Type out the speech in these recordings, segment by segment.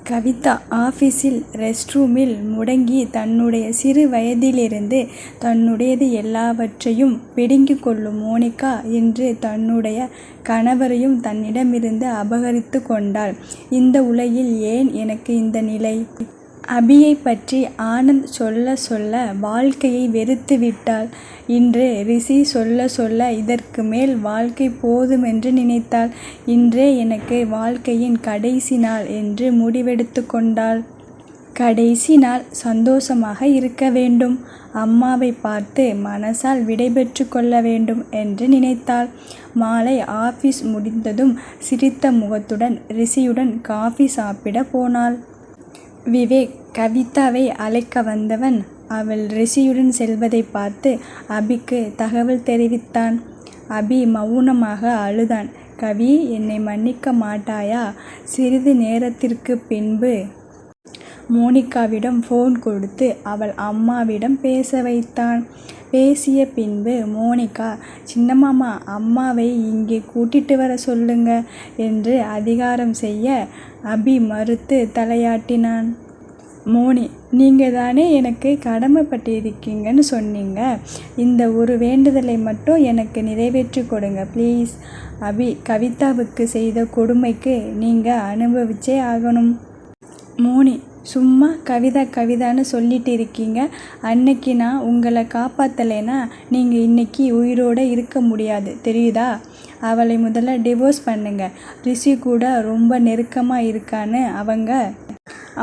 கவிதா ஆபீஸில் ரெஸ்ட் ரூமில் முடங்கி தன்னுடைய சிறு வயதிலிருந்து தன்னுடையது எல்லாவற்றையும் பிடுங்கிக் கொள்ளும் மோனிகா இன்று தன்னுடைய கணவரையும் தன்னிடமிருந்து அபகரித்து கொண்டாள். இந்த உலகில் ஏன் எனக்கு இந்த நிலை? அபியை பற்றி ஆனந்த் சொல்ல சொல்ல வாழ்க்கையை வெறுத்து விட்டாள். இன்று ரிஷி சொல்ல சொல்ல இதற்கு மேல் வாழ்க்கை போதுமென்று நினைத்தாள். இன்றே எனக்கு வாழ்க்கையின் கடைசி நாள் என்று முடிவெடுத்து கொண்டாள். கடைசி நாள் சந்தோஷமாக இருக்க வேண்டும். அம்மாவை பார்த்து மனசால் விடைபெற்று கொள்ள வேண்டும் என்று நினைத்தாள். மாலை ஆபீஸ் முடிந்ததும் சிரித்த முகத்துடன் ரிஷியுடன் காஃபி சாப்பிட போனாள். விவேக் கவிதாவை அழைக்க வந்தவன் அவள் ரிஷியுடன் செல்வதை பார்த்து அபிக்கு தகவல் தெரிவித்தான். அபி மௌனமாக அழுதான். கவி, என்னை மன்னிக்க மாட்டாயா? சிறிது நேரத்திற்கு பின்பு மோனிகாவிடம் ஃபோன் கொடுத்து அவள் அம்மாவிடம் பேச வைத்தான். பேசிய பின்பு மோனிகா, சின்னம்மா, அம்மாவை இங்கே கூட்டிட்டு வர சொல்லுங்க என்று அதிகாரம் செய்ய அபி மறுத்து தலையாட்டினான். மோனி, நீங்கள் தானே எனக்கு கடமைப்பட்டிருக்கீங்கன்னு சொன்னீங்க. இந்த ஒரு வேண்டுதலை மட்டும் எனக்கு நிறைவேற்றி கொடுங்க ப்ளீஸ். அபி, கவிதாவுக்கு செய்த கொடுமைக்கு நீங்கள் அனுபவிச்சே ஆகணும். மோனி, சும்மா கவிதான்னு சொல்லிட்டு இருக்கீங்க. அன்னைக்கு நான் உங்களை காப்பாற்றலைன்னா நீங்கள் இன்னைக்கு உயிரோடு இருக்க முடியாது, தெரியுதா? அவளை முதல்ல டிவோர்ஸ் பண்ணுங்க. ரிஷி கூட ரொம்ப நெருக்கமாக இருக்கான்னு அவங்க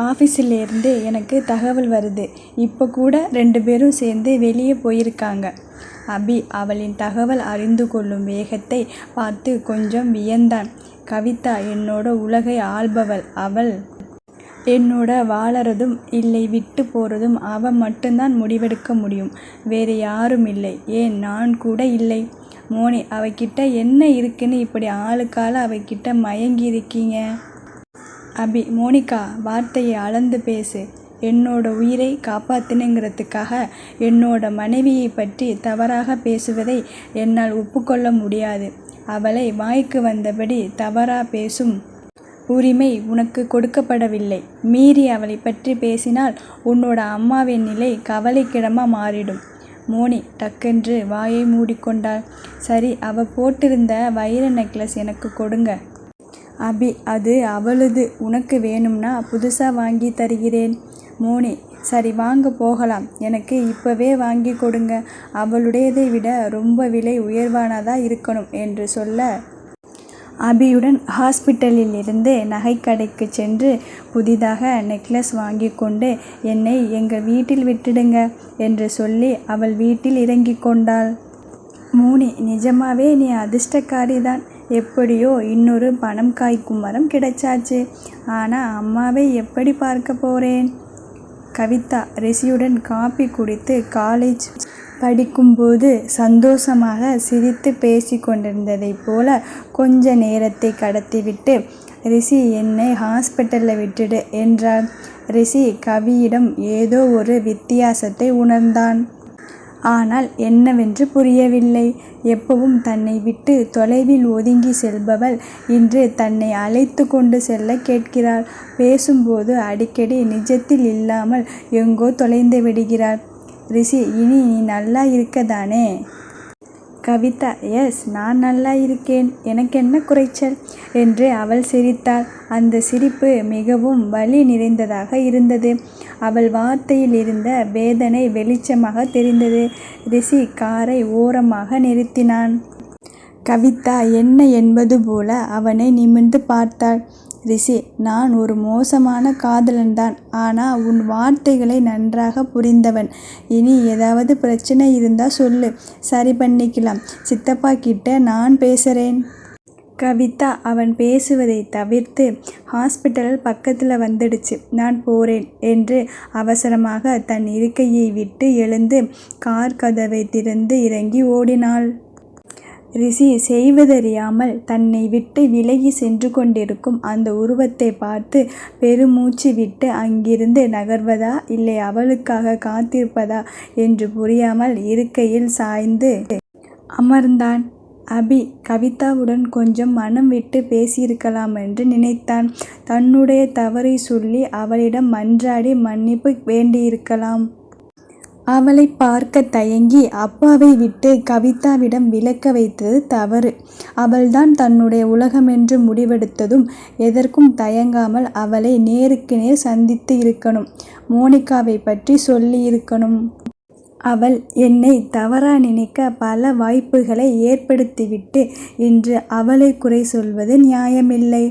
ஆஃபீஸிலேருந்து எனக்கு தகவல் வருது. இப்போ கூட 2 பேரும் சேர்ந்து வெளியே போயிருக்காங்க. அபி அவளின் தகவல் அறிந்து கொள்ளும் வேகத்தை பார்த்து கொஞ்சம் வியந்தான். கவிதா என்னோட உலகை ஆள்பவள். அவள் என்னோட வாழறதும் இல்லை விட்டு போகிறதும் அவள் மட்டும்தான் முடிவெடுக்க முடியும். வேறு யாரும் இல்லை. ஏன் நான் கூட இல்லை. மோனி, அவகிட்ட என்ன இருக்குன்னு இப்படி ஆளுக்கால அவகிட்ட மயங்கி இருக்கீங்க? அபி, மோனிகா, வார்த்தையை அளந்து பேசு. என்னோட உயிரை காப்பாத்தினுங்கிறதுக்காக என்னோட மனைவியை பற்றி தவறாக பேசுவதை என்னால் ஒப்புக்கொள்ள முடியாது. அவளை வாய்க்கு வந்தபடி தவறாக பேசும் உரிமை உனக்கு கொடுக்கப்படவில்லை. மீறி அவளை பற்றி பேசினால் உன்னோட அம்மாவின் நிலை கவலைக்கிடமாக மாறிடும். மோனி டக்கென்று வாயை மூடிக்கொண்டாள். சரி, அவள் போட்டிருந்த வைர நெக்லஸ் எனக்கு கொடுங்க. அபி, அது அவளுது. உனக்கு வேணும்னா புதுசாக வாங்கி தருகிறேன். மோனி, சரி வாங்க போகலாம். எனக்கு இப்போவே வாங்கி கொடுங்க. அவளுடையதை விட ரொம்ப விலை உயர்வானதாக இருக்கணும் என்று சொல்ல அபியுடன் ஹாஸ்பிட்டலில் இருந்து நகைக்கடைக்கு சென்று புதிதாக நெக்லஸ் வாங்கி கொண்டு என்னை எங்கள் வீட்டில் விட்டுடுங்க என்று சொல்லி அவள் வீட்டில் இறங்கி கொண்டாள். மோனி, நிஜமாவே நீ அதிர்ஷ்டக்காரி தான். எப்படியோ இன்னொரு பணம் காய்க்கும் மரம் கிடைச்சாச்சு. ஆனால் அம்மாவை எப்படி பார்க்க போகிறேன்? கவிதா ரிஷியுடன் காபி குடித்து காலேஜ் படிக்கும்போது சந்தோஷமாக சிரித்து பேசி கொண்டிருந்ததைப் போல கொஞ்ச நேரத்தை கடத்திவிட்டு, ரிஷி என்னை ஹாஸ்பிட்டலில் விட்டுடு என்றார். ரிஷி கவியிடம் ஏதோ ஒரு வித்தியாசத்தை உணர்ந்தான். ஆனால் என்னவென்று புரியவில்லை. எப்பவும் தன்னை விட்டு தொலைவில் ஒதுங்கி செல்பவள் இன்று தன்னை அழைத்து கொண்டு செல்ல கேட்கிறாள். பேசும்போது அடிக்கடி நிஜத்தில் இல்லாமல் எங்கோ தொலைந்து விடுகிறாள். ரிஷி, இனி நீ நல்லா இருக்கதானே? கவிதா, எஸ், நான் நல்லா இருக்கேன். எனக்கு என்ன குறைச்சல் என்று அவள் சிரித்தாள். அந்த சிரிப்பு மிகவும் வலி நிறைந்ததாக இருந்தது. அவள் வார்த்தையில் இருந்த வேதனை வெளிச்சமாக தெரிந்தது. ரிஷி காரை ஓரமாக நிறுத்தினான். கவிதா என்ன என்பது போல அவனை நிமிர்ந்து பார்த்தாள். ரிஷி, நான் ஒரு மோசமான காதலன்தான். ஆனால் உன் வார்த்தைகளை நன்றாக புரிந்தவன். இனி ஏதாவது பிரச்சனை இருந்தால் சொல்லு, சரி பண்ணிக்கலாம். சித்தப்பா கிட்ட நான் பேசுகிறேன். கவிதா அவன் பேசுவதை தவிர்த்து, ஹாஸ்பிட்டல் பக்கத்தில் வந்துடுச்சு, நான் போகிறேன் என்று அவசரமாக தன் இருக்கையை விட்டு எழுந்து கார் கதவை திறந்து இறங்கி ஓடினாள். ரிஷி செய்வதறியாமல் தன்னை விட்டு விலகி சென்று கொண்டிருக்கும் அந்த உருவத்தை பார்த்து பெருமூச்சு விட்டு அங்கிருந்து நகர்வதா இல்லை அவளுக்காக காத்திருப்பதா என்று புரியாமல் இருக்கையில் சாய்ந்து அமர்ந்தான். அபி கவிதாவுடன் கொஞ்சம் மனம் விட்டு பேசியிருக்கலாம் என்று நினைத்தான். தன்னுடைய தவறை சொல்லி அவளிடம் மன்றாடி மன்னிப்பு வேண்டியிருக்கலாம். அவளை பார்க்க தயங்கி அப்பாவை விட்டு கவிதாவிடம் விலக்க வைத்தது தவறு. அவள்தான் தன்னுடைய உலகமென்று முடிவெடுத்ததும் எதற்கும் தயங்காமல் அவளை நேருக்கு நேர் சந்தித்து இருக்கணும். மோனிகாவை பற்றி சொல்லியிருக்கணும். அவள் என்னை தவறா நினைக்க பல வாய்ப்புகளை ஏற்படுத்திவிட்டு இன்று அவளை குறை சொல்வது நியாயமில்லை.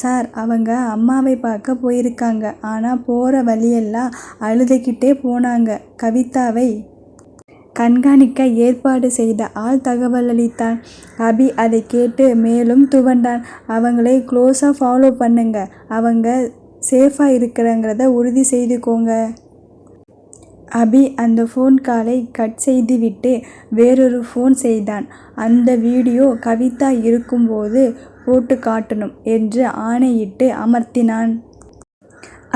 சார், அவங்க அம்மாவை பார்க்க போயிருக்காங்க. ஆனால் போகிற வழியெல்லாம் அழுதுகிட்டே போனாங்க. கவிதாவை கண்காணிக்க ஏற்பாடு செய்த ஆள் தகவல் அளித்தான். அபி அதை கேட்டு மேலும் துவண்டான். அவங்களை க்ளோஸாக ஃபாலோ பண்ணுங்க. அவங்க சேஃபாக இருக்கிறங்கிறத உறுதி செய்துக்கோங்க. அபி அந்த ஃபோன் காலை கட் செய்துவிட்டு வேறொரு ஃபோன் செய்தான். அந்த வீடியோ கவிதா இருக்கும்போது போட்டு காட்டணும் என்று ஆணையிட்டு அமர்த்தினான்.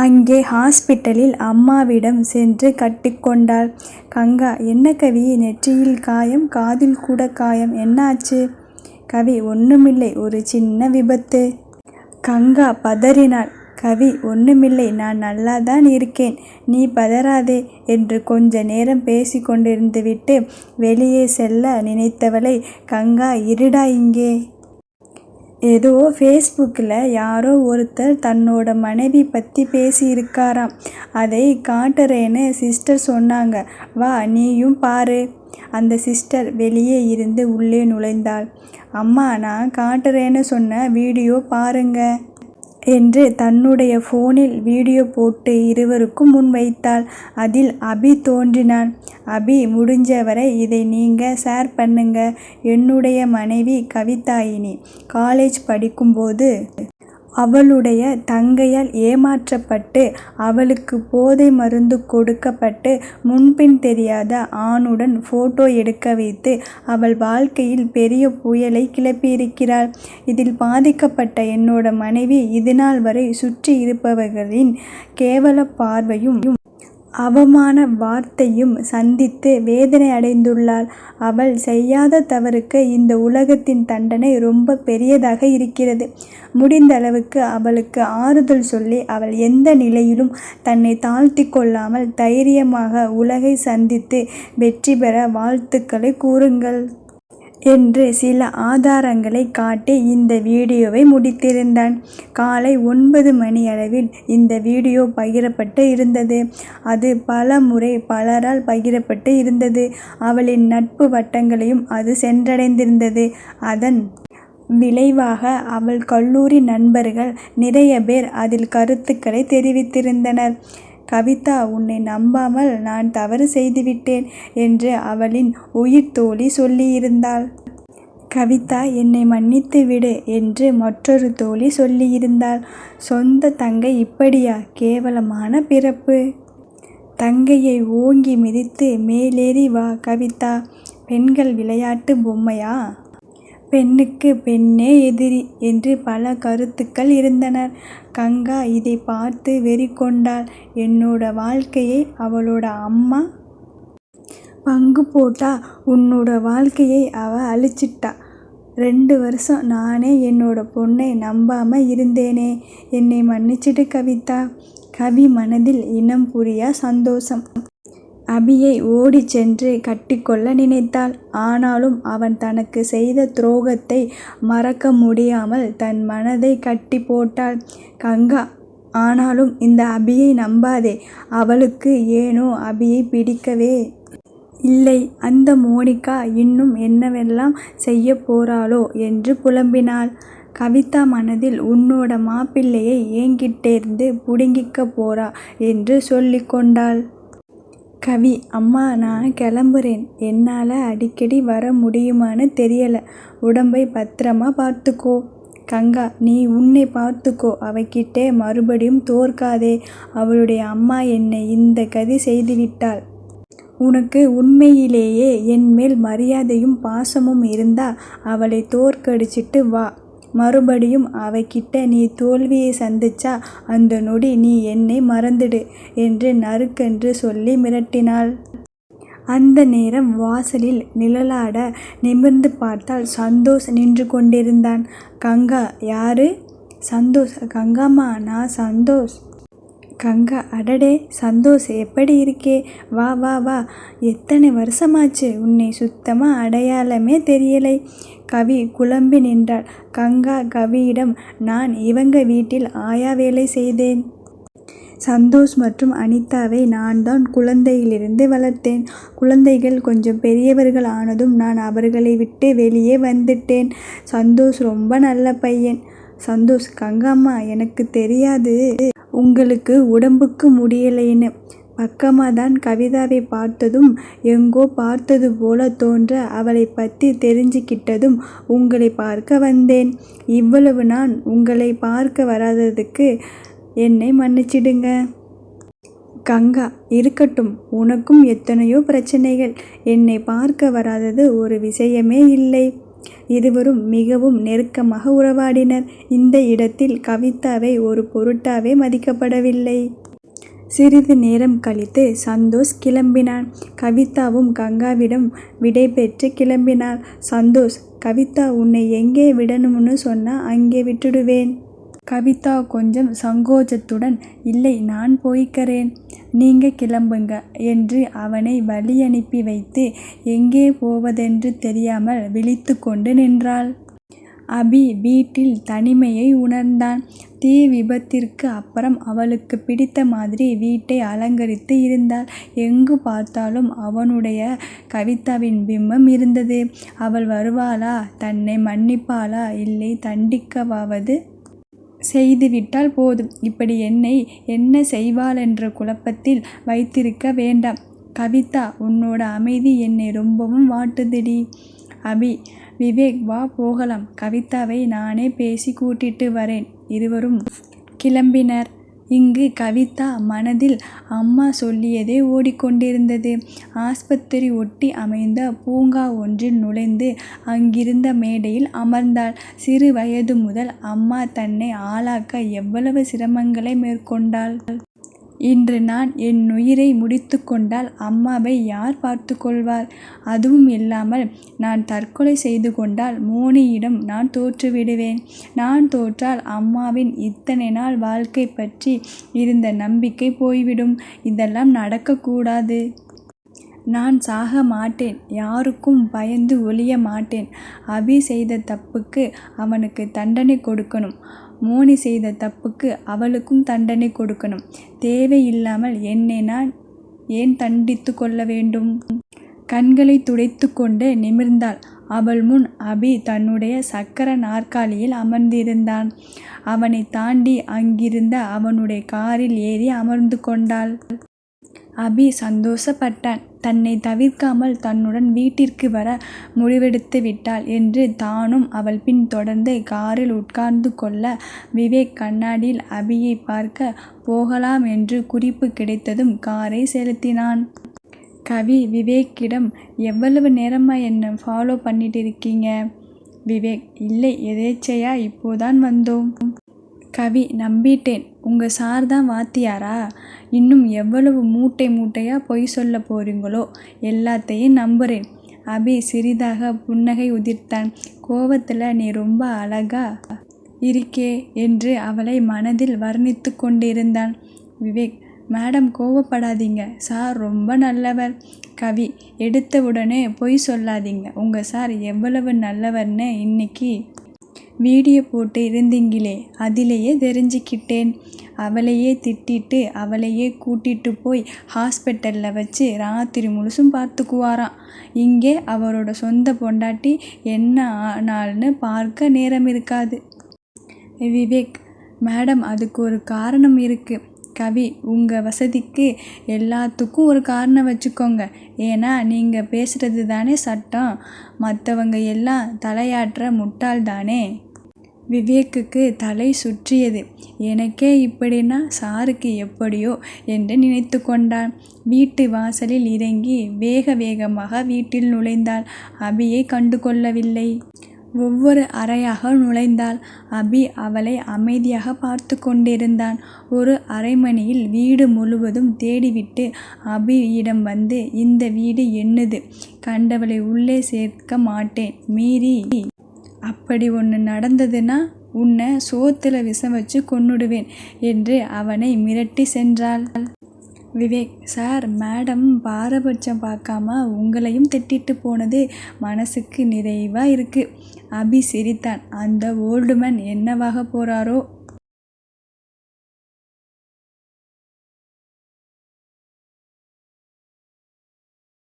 அங்கே ஹாஸ்பிட்டலில் அம்மாவிடம் சென்று கட்டிக்கொண்டாள். கங்கா, என்ன கவி, நெற்றியில் காயம், காதில் கூட காயம், என்னாச்சு? கவி, ஒன்றுமில்லை, ஒரு சின்ன விபத்து. கங்கா பதறினாள். கவி, ஒன்றுமில்லை, நான் நல்லாதான் இருக்கேன், நீ பதறாதே என்று கொஞ்ச நேரம் பேசிக்கொண்டிருந்துவிட்டு வெளியே செல்ல நினைத்தவளை கங்கா, இருடா இங்கே. ஏதோ ஃபேஸ்புக்கில் யாரோ ஒருத்தர் தன்னோட மனைவி பற்றி பேசியிருக்காராம். அதை காட்டுறேன்னு சிஸ்டர் சொன்னாங்க. வா, நீயும் பாரு. அந்த சிஸ்டர் வெளியே இருந்து உள்ளே நுழைந்தாள். அம்மா, நான் காட்டுறேன்னு சொன்ன வீடியோ பாருங்க என்று தன்னுடைய ஃபோனில் வீடியோ போட்டு இருவருக்கும் முன் வைத்தாள். அதில் அபி தோன்றினான். அபி, முடிஞ்சவரை இதை நீங்கள் ஷேர் பண்ணுங்க. என்னுடைய மனைவி கவிதாயினி காலேஜ் படிக்கும்போது அவளுடைய தங்கையால் ஏமாற்றப்பட்டு அவளுக்கு போதை மருந்து கொடுக்கப்பட்டு முன்பின் தெரியாத ஆணுடன் ஃபோட்டோ எடுக்க வைத்து அவள் வாழ்க்கையில் பெரிய புயலை கிளப்பியிருக்கிறாள். இதில் பாதிக்கப்பட்ட என்னோட மனைவி இதுநாள் வரை சுற்றி இருப்பவர்களின் கேவல பார்வையும் அவமான வார்த்தையும் சந்தித்து வேதனை அடைந்துள்ளாள். அவள் செய்யாத தவறுக்கு இந்த உலகத்தின் தண்டனை ரொம்ப பெரியதாக இருக்கிறது. முடிந்த அளவுக்கு அவளுக்கு ஆறுதல் சொல்லி அவள் எந்த நிலையிலும் தன்னை தாழ்த்தி கொள்ளாமல் தைரியமாக உலகை சந்தித்து வெற்றி பெற வாழ்த்துக்களை கூறுங்கள் என்று சில ஆதாரங்களை காட்டி இந்த வீடியோவை முடித்திருந்தான். காலை 9 மணியளவில் இந்த வீடியோ பகிரப்பட்டு இருந்தது. அது பல முறை பலரால் பகிரப்பட்டு இருந்தது. அவளின் நட்பு வட்டங்களையும் அது சென்றடைந்திருந்தது. அதன் விளைவாக அவள் கல்லூரி நண்பர்கள் நிறைய பேர் அதில் கருத்துக்களை தெரிவித்திருந்தனர். கவிதா, உன்னை நம்பாமல் நான் தவறு செய்துவிட்டேன் என்று அவளின் உயிர் தோழி சொல்லியிருந்தாள். கவிதா, என்னை மன்னித்து விடு என்று மற்றொரு தோழி சொல்லியிருந்தாள். சொந்த தங்கை இப்படியா? கேவலமான பிறப்பு. தங்கையை ஓங்கி மிதித்து மேலேறி வா கவிதா. பெண்கள் விளையாட்டு பொம்மையா? பெண்ணுக்கு பெண்ணே எதிரி என்று பல கருத்துக்கள் இருந்தனர். கங்கா இதை பார்த்து வெறி கொண்டாள். என்னோட வாழ்க்கையை அவளோட அம்மா பங்கு போட்டா, உன்னோட வாழ்க்கையை அவ அழிச்சிட்டா. 2 வருஷம் நானே என்னோட பொண்ணை நம்பாம இருந்தேனே, என்னை மன்னிச்சிடு கவிதா. கவி மனதில் இனம் புரியா சந்தோஷம். அபியை ஓடி சென்று கட்டிக்கொள்ள நினைத்தாள். ஆனாலும் அவன் தனக்கு செய்த துரோகத்தை மறக்க முடியாமல் தன் மனதை கட்டி போட்டாள். கங்கா, ஆனாலும் இந்த அபியை நம்பாதே. அவளுக்கு ஏனோ அபியை பிடிக்கவே இல்லை. அந்த மோனிகா இன்னும் என்னவெல்லாம் செய்ய போறாளோ என்று புலம்பினாள். கவிதா மனதில் உன்னோட மாப்பிள்ளையை என்கிட்டேருந்து புடுங்கிக்க போறா என்று சொல்லிக்கொண்டாள். கவி, அம்மா, நான் கிளம்புறேன். என்னால் அடிக்கடி வர முடியுமான்னு தெரியல. உடம்பை பத்திரமா பார்த்துக்கோ. கங்கா, நீ உன்னை பார்த்துக்கோ. அவகிட்டே மறுபடியும் தோற்காதே. அவளுடைய அம்மா என்னை இந்த கதி செய்துவிட்டாள். உனக்கு உண்மையிலேயே என் மேல் மரியாதையும் பாசமும் இருந்தா அவளை தோற்கடிச்சிட்டு வா. மறுபடியும் அவகிட்ட நீ தோல்வியை சந்திச்சா அந்த நொடி நீ என்னை மறந்துடு என்று நறுக்கென்று சொல்லி மிரட்டினாள். அந்த நேரம் வாசலில் நிழலாட நிமிர்ந்து பார்த்தால் சந்தோஷ் நின்று கொண்டிருந்தான். கங்கா, யாரு? சந்தோஷ், கங்காம்மா, நான் சந்தோஷ். கங்கா, அடடே சந்தோஷ், எப்படி இருக்கே? வா வா வா, எத்தனை வருஷமாச்சு, உன்னை சுத்தமாக அடையாளமே தெரியலை. கவி குழம்பி நின்றாள். கங்கா கவியிடம், நான் இவங்க வீட்டில் ஆயா வேலை செய்தேன். சந்தோஷ் மற்றும் அனிதாவை நான் தான் குழந்தையிலிருந்து வளர்த்தேன். குழந்தைகள் கொஞ்சம் பெரியவர்கள் ஆனதும் நான் அவர்களை விட்டு வெளியே வந்துட்டேன். சந்தோஷ் ரொம்ப நல்ல பையன். சந்தோஷ், கங்காம்மா, எனக்கு தெரியாது உங்களுக்கு உடம்புக்கு முடியலைன்னு. பக்கமாக தான் கவிதாவை பார்த்ததும் எங்கோ பார்த்தது போல தோன்ற அவளை பற்றி தெரிஞ்சுக்கிட்டதும் உங்களை பார்க்க வந்தேன். இவ்வளவு நான் உங்களை பார்க்க வராததுக்கு என்னை மன்னிச்சிடுங்க. கங்கா, இருக்கட்டும், உனக்கும் எத்தனையோ பிரச்சனைகள். என்னை பார்க்க வராதது ஒரு விஷயமே இல்லை. இருவரும் மிகவும் நெருக்கமாக உறவாடினர். இந்த இடத்தில் கவிதாவை ஒரு பொருட்டாவே மதிக்கப்படவில்லை. சிறிது நேரம் கழித்து சந்தோஷ் கிளம்பினான். கவிதாவும் கங்காவிடம் விடை பெற்று கிளம்பினாள். சந்தோஷ், கவிதா உன்னை எங்கே விடணும்னு சொன்னா அங்கே விட்டுடுவேன். கவிதா கொஞ்சம் சங்கோஜத்துடன், இல்லை, நான் போய்க்கிறேன், நீங்க கிளம்புங்க என்று அவனை வழி அனுப்பி வைத்து எங்கே போவதென்று தெரியாமல் விழித்து கொண்டு நின்றாள். அபி வீட்டில் தனிமையை உணர்ந்தான். தீ விபத்திற்கு அப்புறம் அவளுக்கு பிடித்த மாதிரி வீட்டை அலங்கரித்து இருந்தாள். எங்கு பார்த்தாலும் அவனுடைய கவிதாவின் பிம்பம் இருந்தது. அவள் வருவாளா? தன்னை மன்னிப்பாளா? இல்லை தண்டிக்கவாவது செய்துவிட்டால் போதும். இப்படி என்னை என்ன செய்வாளென்ற குழப்பத்தில் வைத்திருக்க வேண்டாம். கவிதா, உன்னோட அமைதி என்னை ரொம்பவும் வாட்டுதுடி. அபி, விவேக், வா போகலாம். கவிதாவை நானே பேசி கூட்டிட்டு வரேன். இருவரும் கிளம்பினர். இங்கு கவிதா மனதில் அம்மா சொல்லியதே ஓடிக்கொண்டிருந்தது. ஆஸ்பத்திரி ஒட்டி அமைந்த பூங்கா ஒன்றில் நுழைந்து அங்கிருந்த மேடையில் அமர்ந்தாள். சிறு வயது முதல் அம்மா தன்னை ஆளாக்க எவ்வளவு சிரமங்களை மேற்கொண்டாள். இன்று நான் என் உயிரை முடித்து கொண்டால் அம்மாவை யார் பார்த்து கொள்வார்? அதுவும் இல்லாமல் நான் தற்கொலை செய்து கொண்டால் மோனியிடம் நான் தோற்றுவிடுவேன். நான் தோற்றால் அம்மாவின் இத்தனை நாள் வாழ்க்கை பற்றி இருந்த நம்பிக்கை போய்விடும். இதெல்லாம் நடக்கக்கூடாது. நான் சாக மாட்டேன். யாருக்கும் பயந்து ஒளிய மாட்டேன். அபி செய்த தப்புக்கு அவனுக்கு தண்டனை கொடுக்கணும். மோனி செய்த தப்புக்கு அவளுக்கும் தண்டனை கொடுக்கணும். தேவையில்லாமல் என்னை நான் ஏன் தண்டித்து கொள்ள வேண்டும்? கண்களை துடைத்து கொண்டு நிமிர்ந்தாள். அவள் முன் அபி தன்னுடைய சக்கர நாற்காலியில் அமர்ந்திருந்தான். அவனை தாண்டி அங்கிருந்த அவனுடைய காரில் ஏறி அமர்ந்து கொண்டாள். அபி சந்தோஷப்பட்டான். தன்னை தவிர்க்காமல் தன்னுடன் வீட்டிற்கு வர முடிவெடுத்து விட்டாள் என்று தானும் அவள் பின் தொடர்ந்து காரில் உட்கார்ந்து கொள்ள விவேக் கண்ணாடியில் அபியை பார்க்க போகலாம் என்று குறிப்பு கிடைத்ததும் காரை செலுத்தினான். கவி விவேக்கிடம், எவ்வளவு நேரமாக என்னை ஃபாலோ பண்ணிட்டு இருக்கீங்க? விவேக், இல்லை, எதேச்சையா இப்போதான் வந்தோம். கவி, நம்பிட்டேன். உங்கள் சார் தான் வாத்தியாரா? இன்னும் எவ்வளவு மூட்டை மூட்டையாக பொய் சொல்ல போறீங்களோ? எல்லாத்தையும் நம்புகிறேன். அபி சிறிதாக புன்னகை உதிர்த்தான். கோவத்தில் நீ ரொம்ப அழகா இருக்கே என்று அவளை மனதில் வர்ணித்து கொண்டிருந்தான். விவேக், மேடம் கோவப்படாதீங்க, சார் ரொம்ப நல்லவர். கவி, எடுத்தவுடனே பொய் சொல்லாதீங்க. உங்கள் சார் எவ்வளவு நல்லவர்னு இன்னைக்கு வீடியோ போட்டு இருந்தீங்களே, அதிலேயே தெரிஞ்சுக்கிட்டேன். அவளையே திட்டிட்டு அவளையே கூட்டிட்டு போய் ஹாஸ்பிட்டலில் வச்சு ராத்திரி முழுசும் பார்த்துக்குவாராம். இங்கே அவரோட சொந்த பொண்டாட்டி என்ன ஆனால்னு பார்க்க நேரம் இருக்காது. விவேக், மேடம், அதுக்கு ஒரு காரணம் இருக்குது. கவி, உங்கள் வசதிக்கு எல்லாத்துக்கும் ஒரு காரணம் வச்சுக்கோங்க. ஏன்னா நீங்கள் பேசுகிறது தானே சட்டம். மற்றவங்க எல்லாம் தலையாற்ற முட்டாள் தானே. விவேக்குக்கு தலை சுற்றியது. எனக்கே இப்படின்னா சாருக்கு எப்படியோ என்று நினைத்து கொண்டான். வீட்டு வாசலில் இறங்கி வேக வேகமாக வீட்டில் நுழைந்தாள். அபியை கண்டு கொள்ளவில்லை. ஒவ்வொரு அறையாக நுழைந்தாள். அபி அவளை அமைதியாக பார்த்து கொண்டிருந்தான். ஒரு அரைமணியில் வீடு முழுவதும் தேடிவிட்டு அபியிடம் வந்து, இந்த வீடு என்னது, கண்டவளை உள்ளே சேர்க்க மாட்டேன், மீறி அப்படி ஒன்று நடந்ததுன்னா உன்னை சோத்துல விஷம் வச்சு கொன்னுடுவேன் என்று அவனை மிரட்டி சென்றாள். விவேக், சார், மேடம் பாரபட்சம் பார்க்காம உங்களையும் திட்டிட்டு போனது மனசுக்கு நிறைவா இருக்கு. அபி சிரித்தான். அந்த ஓல்டுமேன் என்னவாக போறாரோ.